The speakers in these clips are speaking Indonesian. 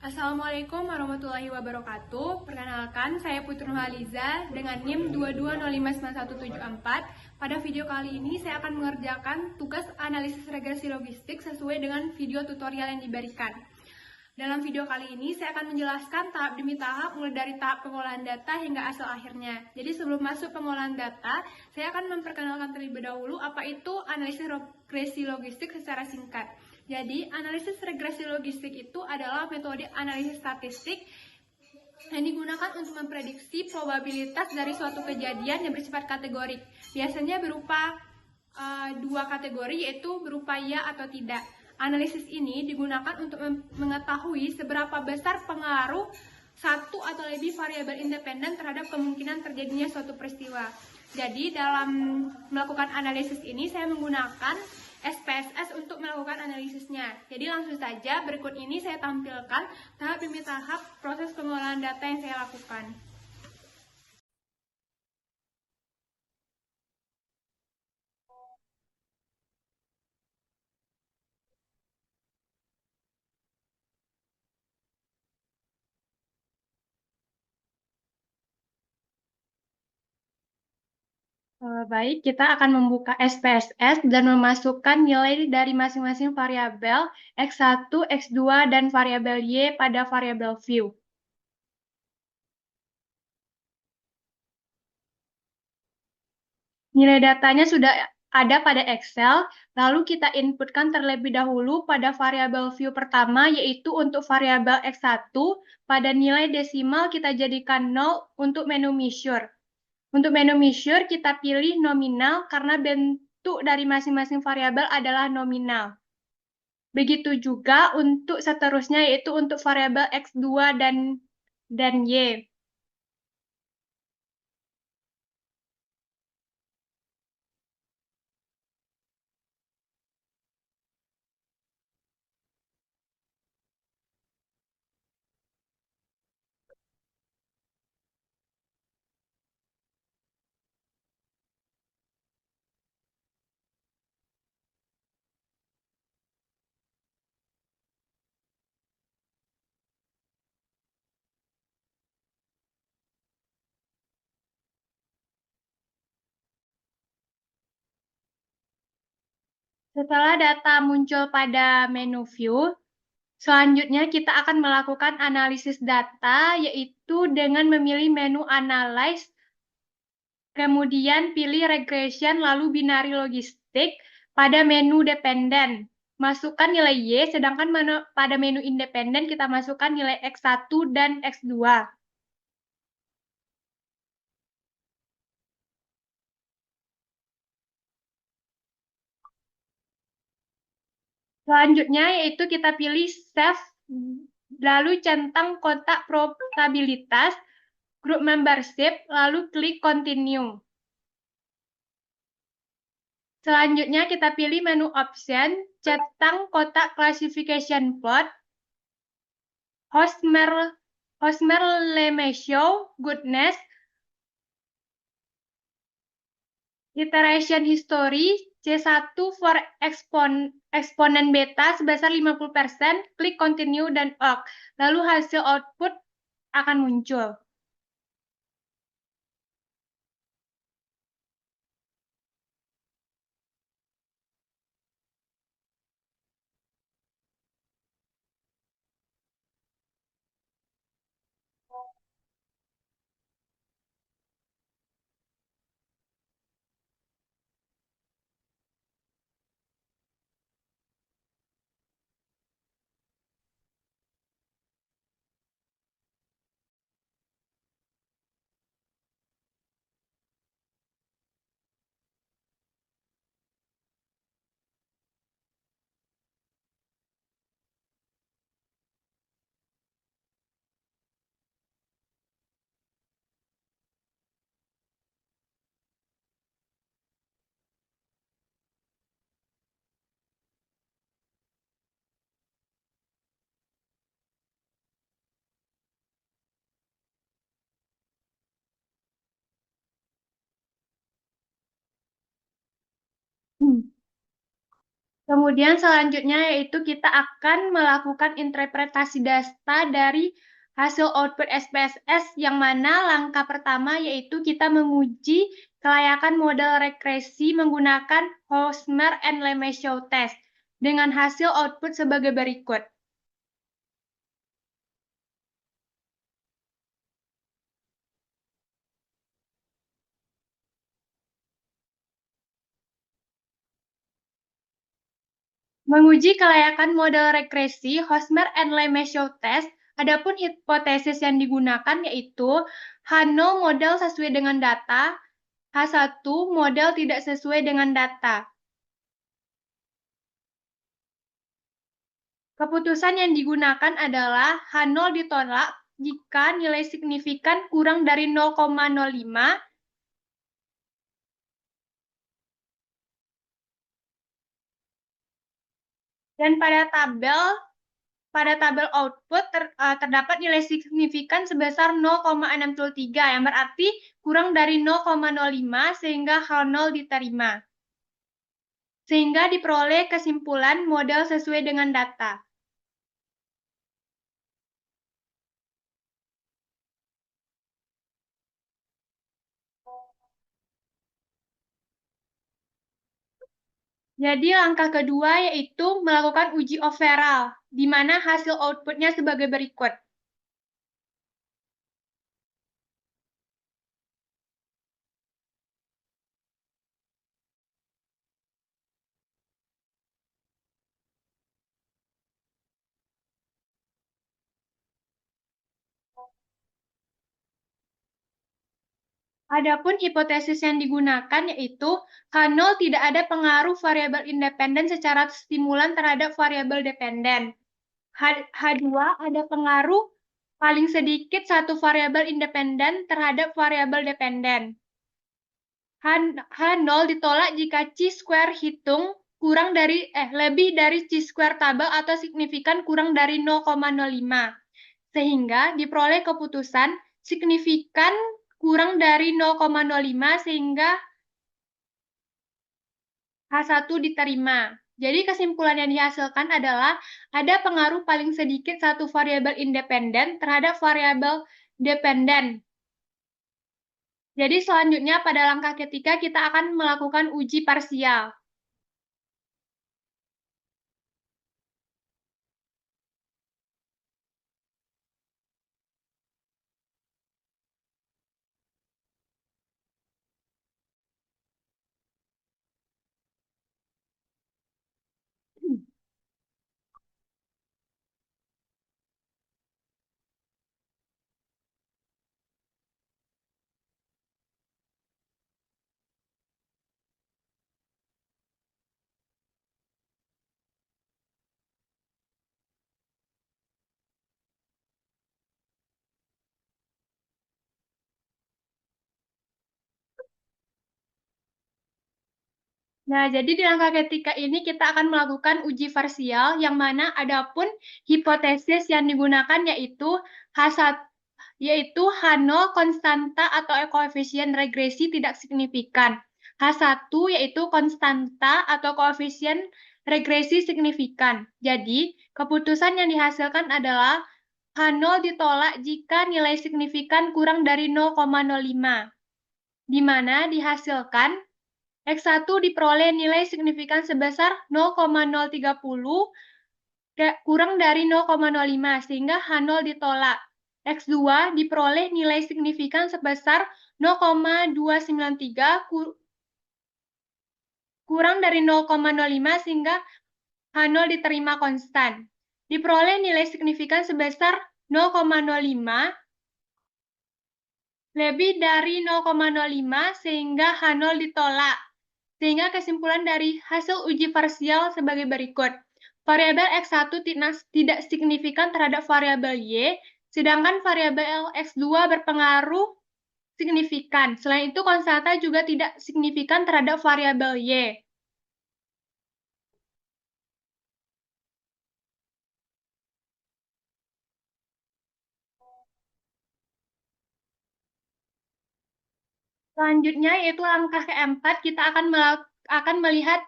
Assalamualaikum warahmatullahi wabarakatuh. Perkenalkan, saya Putri Nurhaliza dengan NIM 220591174. Pada video kali ini, saya akan mengerjakan tugas analisis regresi logistik sesuai dengan video tutorial yang diberikan. Dalam video kali ini, saya akan menjelaskan tahap demi tahap, mulai dari tahap pengolahan data hingga hasil akhirnya. Jadi sebelum masuk pengolahan data, saya akan memperkenalkan terlebih dahulu apa itu analisis regresi logistik secara singkat. Jadi, analisis regresi logistik itu adalah metode analisis statistik yang digunakan untuk memprediksi probabilitas dari suatu kejadian yang bersifat kategorik. Biasanya berupa dua kategori, yaitu berupa ya atau tidak. Analisis ini digunakan untuk mengetahui seberapa besar pengaruh satu atau lebih variabel independen terhadap kemungkinan terjadinya suatu peristiwa. Jadi dalam melakukan analisis ini saya menggunakan SPSS untuk melakukan analisisnya. Jadi langsung saja berikut ini saya tampilkan tahap demi tahap proses pengolahan data yang saya lakukan. Baik, kita akan membuka SPSS dan memasukkan nilai dari masing-masing variabel X1, X2, dan variabel Y pada variabel view. Nilai datanya sudah ada pada Excel, lalu kita inputkan terlebih dahulu pada variabel view pertama, yaitu untuk variabel X1, pada nilai desimal kita jadikan 0 untuk menu measure. Untuk menu measure, kita pilih nominal karena bentuk dari masing-masing variabel adalah nominal. Begitu juga untuk seterusnya, yaitu untuk variabel X2 dan Y. Setelah data muncul pada menu view, selanjutnya kita akan melakukan analisis data, yaitu dengan memilih menu Analyze, kemudian pilih Regression, lalu Binary Logistik pada menu Dependen. Masukkan nilai Y, sedangkan pada menu Independen kita masukkan nilai X1 dan X2. Selanjutnya yaitu kita pilih Save, lalu centang kotak probabilitas, Group Membership, lalu klik Continue. Selanjutnya kita pilih menu Option, centang kotak Classification Plot, Hosmer-Lemaitre, Goodness, Iteration History, C1 for eksponen beta sebesar 50%, klik Continue dan OK. Lalu hasil output akan muncul. Kemudian selanjutnya yaitu kita akan melakukan interpretasi data dari hasil output SPSS yang mana langkah pertama yaitu kita menguji kelayakan model regresi menggunakan Hosmer and Lemeshow test dengan hasil output sebagai berikut. Menguji kelayakan model regresi Hosmer and Lemeshow test, adapun hipotesis yang digunakan yaitu H0 model sesuai dengan data, H1 model tidak sesuai dengan data. Keputusan yang digunakan adalah H0 ditolak jika nilai signifikan kurang dari 0,05 dan pada tabel output terdapat nilai signifikan sebesar 0,63 yang berarti kurang dari 0,05 sehingga H0 diterima. Sehingga diperoleh kesimpulan model sesuai dengan data. Jadi langkah kedua yaitu melakukan uji overall, di mana hasil outputnya sebagai berikut. Adapun hipotesis yang digunakan yaitu H0 tidak ada pengaruh variabel independen secara stimulan terhadap variabel dependen. H2 ada pengaruh paling sedikit satu variabel independen terhadap variabel dependen. H0 ditolak jika chi-square hitung lebih dari chi-square tabel atau signifikan kurang dari 0,05. Sehingga diperoleh keputusan signifikan kurang dari 0,05 sehingga H1 diterima. Jadi kesimpulan yang dihasilkan adalah ada pengaruh paling sedikit satu variabel independen terhadap variabel dependen. Jadi selanjutnya pada langkah ketiga kita akan melakukan uji parsial. Nah, jadi di langkah ketiga ini kita akan melakukan uji parsial yang mana adapun hipotesis yang digunakan yaitu H0 konstanta atau koefisien regresi tidak signifikan. H1 yaitu konstanta atau koefisien regresi signifikan. Jadi, keputusan yang dihasilkan adalah H0 ditolak jika nilai signifikan kurang dari 0,05, di mana dihasilkan X1 diperoleh nilai signifikan sebesar 0,030 kurang dari 0,05 sehingga H0 ditolak. X2 diperoleh nilai signifikan sebesar 0,293 kurang dari 0,05 sehingga H0 diterima konstan. Diperoleh nilai signifikan sebesar 0,05 lebih dari 0,05 sehingga H0 ditolak. Sehingga kesimpulan dari hasil uji parsial sebagai berikut. Variabel X1 tidak signifikan terhadap variabel Y, sedangkan variabel X2 berpengaruh signifikan. Selain itu, konstanta juga tidak signifikan terhadap variabel Y. Selanjutnya, yaitu langkah keempat, kita akan melihat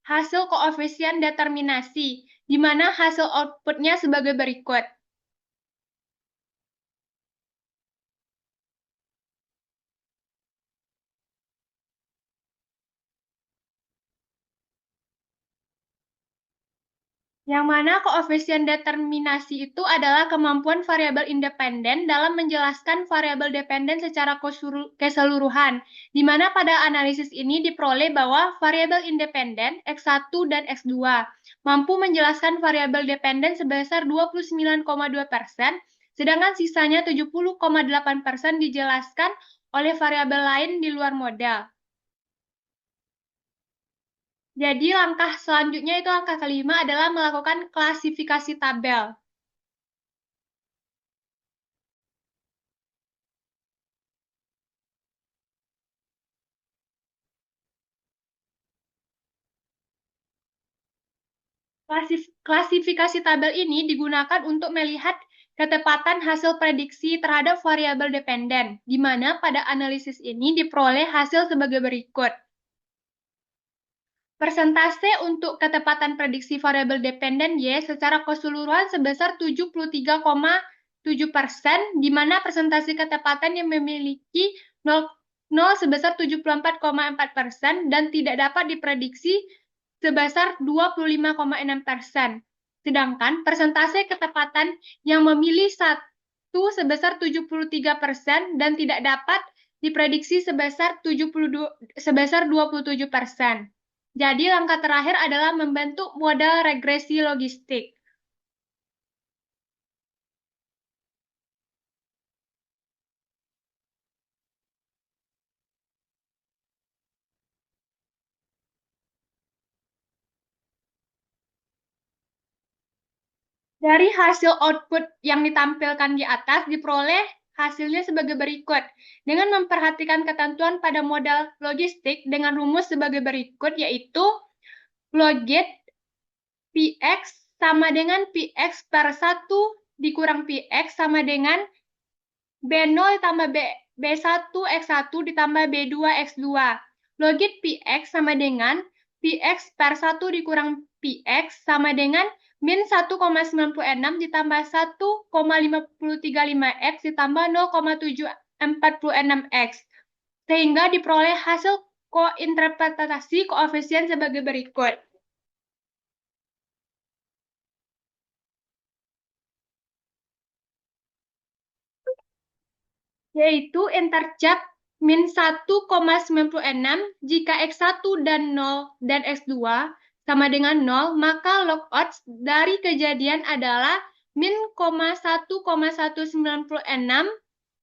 hasil koefisien determinasi, di mana hasil outputnya sebagai berikut. Yang mana koefisien determinasi itu adalah kemampuan variabel independen dalam menjelaskan variabel dependen secara keseluruhan, di mana pada analisis ini diperoleh bahwa variabel independen X1 dan X2 mampu menjelaskan variabel dependen sebesar 29,2%, sedangkan sisanya 70,8% dijelaskan oleh variabel lain di luar model. Jadi langkah selanjutnya itu langkah kelima adalah melakukan klasifikasi tabel. Klasifikasi tabel ini digunakan untuk melihat ketepatan hasil prediksi terhadap variabel dependen, di mana pada analisis ini diperoleh hasil sebagai berikut. Persentase untuk ketepatan prediksi variabel dependen Y secara keseluruhan sebesar 73,7%, di mana persentase ketepatan yang memiliki 0 sebesar 74,4% dan tidak dapat diprediksi sebesar 25,6%. Sedangkan persentase ketepatan yang memilih 1 sebesar 73% dan tidak dapat diprediksi sebesar 27%. Jadi langkah terakhir adalah membentuk model regresi logistik. Dari hasil output yang ditampilkan di atas diperoleh hasilnya sebagai berikut. Dengan memperhatikan ketentuan pada model logistik dengan rumus sebagai berikut, yaitu logit Px sama dengan Px per 1 dikurang Px sama dengan B0 ditambah B1 X1 ditambah B2 X2. Logit Px sama dengan Px per 1 dikurang Px sama dengan min 1,96 ditambah 1,535X ditambah 0,746X. Sehingga diperoleh hasil kointerpretasi koefisien sebagai berikut. Yaitu intercept min 1,96 jika X1 dan 0 dan X2 sama dengan 0, maka log odds dari kejadian adalah min 1,1946.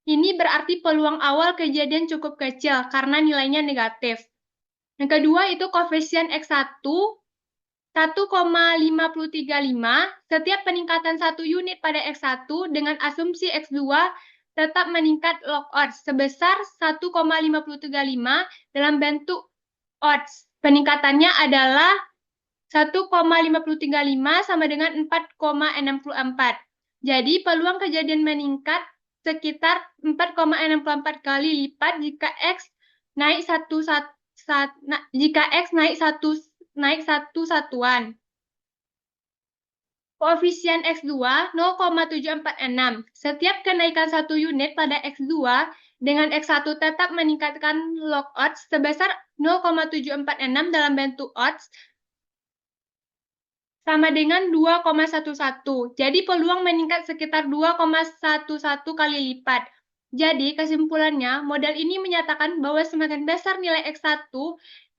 Ini berarti peluang awal kejadian cukup kecil karena nilainya negatif. Yang kedua itu koefisien X1 1,535. Setiap peningkatan 1 unit pada X1 dengan asumsi X2 tetap meningkat log odds sebesar 1,535 dalam bentuk odds. Peningkatannya adalah 1,535 sama dengan 4,64. Jadi peluang kejadian meningkat sekitar 4,64 kali lipat jika X naik satu satuan. Koefisien X2 0,746. Setiap kenaikan 1 unit pada X2 dengan X1 tetap meningkatkan log odds sebesar 0,746 dalam bentuk odds sama dengan 2,11. Jadi peluang meningkat sekitar 2,11 kali lipat. Jadi kesimpulannya, model ini menyatakan bahwa semakin besar nilai X1,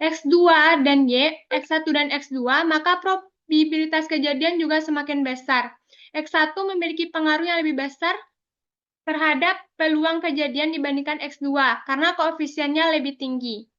X2 dan Y, X1 dan X2, maka probabilitas kejadian juga semakin besar. X1 memiliki pengaruh yang lebih besar terhadap peluang kejadian dibandingkan X2 karena koefisiennya lebih tinggi.